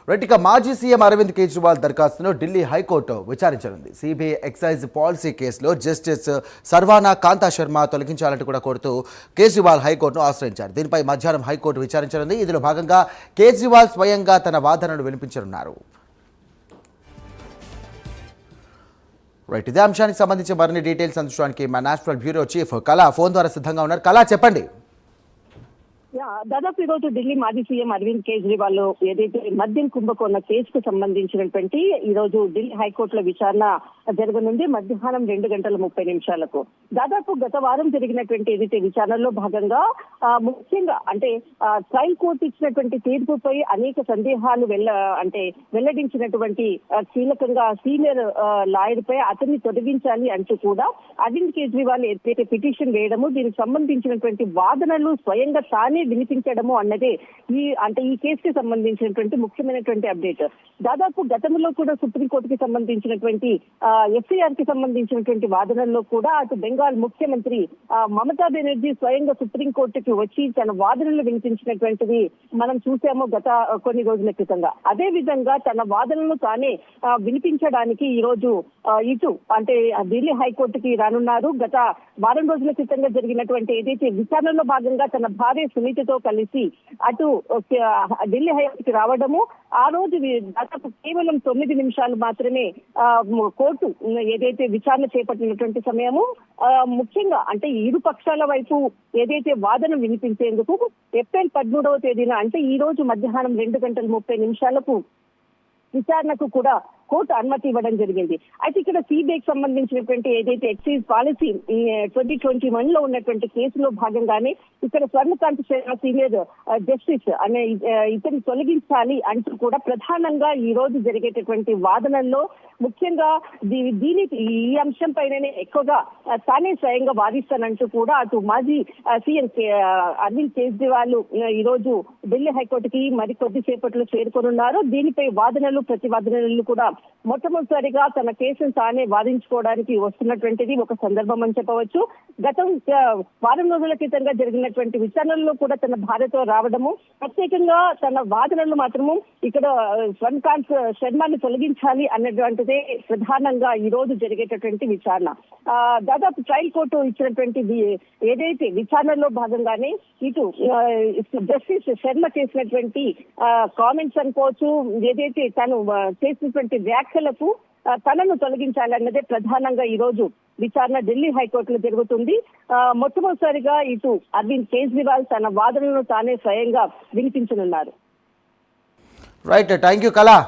Right, ఇక మాజీ CM Arvind Kejriwal దరఖాస్తును ఢిల్లీ హైకోర్టు విచారించనుంది. సిబిఐ ఎక్సైజ్ పాలసీ కేసులో జస్టిస్ సర్వానా కాంతా శర్మ తొలగించాలంటూ కూడా కోరుతూ కేజ్రీవాల్ హైకోర్టును ఆశ్రయించారు. దీనిపై మధ్యాహ్నం హైకోర్టు విచారించనుంది. ఇందులో భాగంగా కేజ్రీవాల్ స్వయంగా తన వాదనను వినిపించనున్నారు. రైట్, ఇదే అంశానికి సంబంధించి మరిన్ని డీటెయిల్స్ అందించడానికి మా నేషనల్ బ్యూరో చీఫ్ కళా ఫోన్ ద్వారా సిద్ధంగా ఉన్నారు. కళా, చెప్పండి. దాదాపు ఈరోజు ఢిల్లీ మాజీ సీఎం అరవింద్ కేజ్రీవాల్ ఏదైతే మద్యం కుంభకోణ కేసుకు సంబంధించినటువంటి ఈ రోజు ఢిల్లీ హైకోర్టులో విచారణ జరగనుంది. మధ్యాహ్నం 2:30 దాదాపు గత వారం జరిగినటువంటి ఏదైతే విచారణలో భాగంగా ముఖ్యంగా అంటే ట్రయల్ కోర్టు ఇచ్చినటువంటి తీర్పుపై అనేక సందేహాలు వెల్లడించినటువంటి కీలకంగా సీనియర్ లాయర్ పై అతన్ని తొలగించాలి అంటూ కూడా అరవింద్ కేజ్రీవాల్ ఏదైతే పిటిషన్ వేయడము, దీనికి సంబంధించినటువంటి వాదనలు స్వయంగా తానే వినిపించడము అన్నదే ఈ కేసుకి సంబంధించినటువంటి ముఖ్యమైనటువంటి అప్డేట్. దాదాపు గతంలో కూడా సుప్రీంకోర్టుకి సంబంధించినటువంటి ఎఫ్ఐఆర్ కి సంబంధించినటువంటి వాదనల్లో కూడా అటు బెంగాల్ ముఖ్యమంత్రి మమతా బెనర్జీ స్వయంగా సుప్రీంకోర్టుకి వచ్చి తన వాదనలు వినిపించినటువంటిది మనం చూసాము గత కొన్ని రోజుల క్రితంగా. అదే విధంగా తన వాదనలు తానే వినిపించడానికి ఈ రోజు ఇటు ఢిల్లీ హైకోర్టుకి రానున్నారు. గత వారం రోజుల క్రితంగా జరిగినటువంటి ఏదైతే విచారణలో భాగంగా తన భార్య సునీతతో కలిసి అటు ఢిల్లీ హైకోర్టుకి రావడము, ఆ రోజు దాదాపు కేవలం 9 నిమిషాలు మాత్రమే కోర్టు ఏదైతే విచారణ చేపట్టినటువంటి సమయము. ముఖ్యంగా ఇరు పక్షాల వైపు ఏదైతే వాదన వినిపించేందుకు ఏప్రిల్ 13వ తేదీన ఈ రోజు మధ్యాహ్నం 2:30 విచారణకు కూడా కోర్టు అనుమతి ఇవ్వడం జరిగింది. అయితే ఇక్కడ సిబిఐకి సంబంధించినటువంటి ఏదైతే ఎక్సైజ్ పాలసీ 2021 లో ఉన్నటువంటి కేసులో భాగంగానే ఇక్కడ స్వర్ణకాంత్ శర్మ సీనియర్ జస్టిస్ అనే ఇతన్ని తొలగించాలి అంటూ కూడా ప్రధానంగా ఈ రోజు జరిగేటటువంటి వాదనల్లో ముఖ్యంగా ఈ అంశం పైననే ఎక్కువగా తానే స్వయంగా వాదిస్తానంటూ కూడా అటు మాజీ సీఎం అరవింద్ కేజ్రీవాల్ ఈ రోజు ఢిల్లీ హైకోర్టుకి మరి కొద్దిసేపట్లో చేరుకోనున్నారు. దీనిపై వాదనలు ప్రతివాదనలు కూడా మొట్టమొదటిసారిగా తన కేసును తానే వాదించుకోవడానికి వస్తున్నటువంటిది ఒక సందర్భం అని చెప్పవచ్చు. గతం వారం రోజుల క్రితంగా జరిగినటువంటి విచారణలో కూడా తన భార్యతో రావడము, ప్రత్యేకంగా తన వాదనలు మాత్రము ఇక్కడ స్వర్ణకాంత్ శర్మని తొలగించాలి అన్నటువంటిదే ప్రధానంగా ఈ రోజు జరిగేటటువంటి విచారణ. దాదాపు ట్రయల్ కోర్టు ఇచ్చినటువంటి ఏదైతే విచారణలో భాగంగానే ఇటు జస్టిస్ శర్మ చేసినటువంటి కామెంట్స్ అనుకోవచ్చు, ఏదైతే తను చేసినటువంటి వ్యాఖ్యలకు తనను తొలగించాలన్నదే ప్రధానంగా ఈ రోజు విచారణ ఢిల్లీ హైకోర్టులో జరుగుతుంది. మొట్టమొదటిసారిగా ఇటు అరవింద్ కేజ్రీవాల్ తన వాదనలను తానే స్వయంగా వినిపించనున్నారు. రైట్, థ్యాంక్ యూ కళా.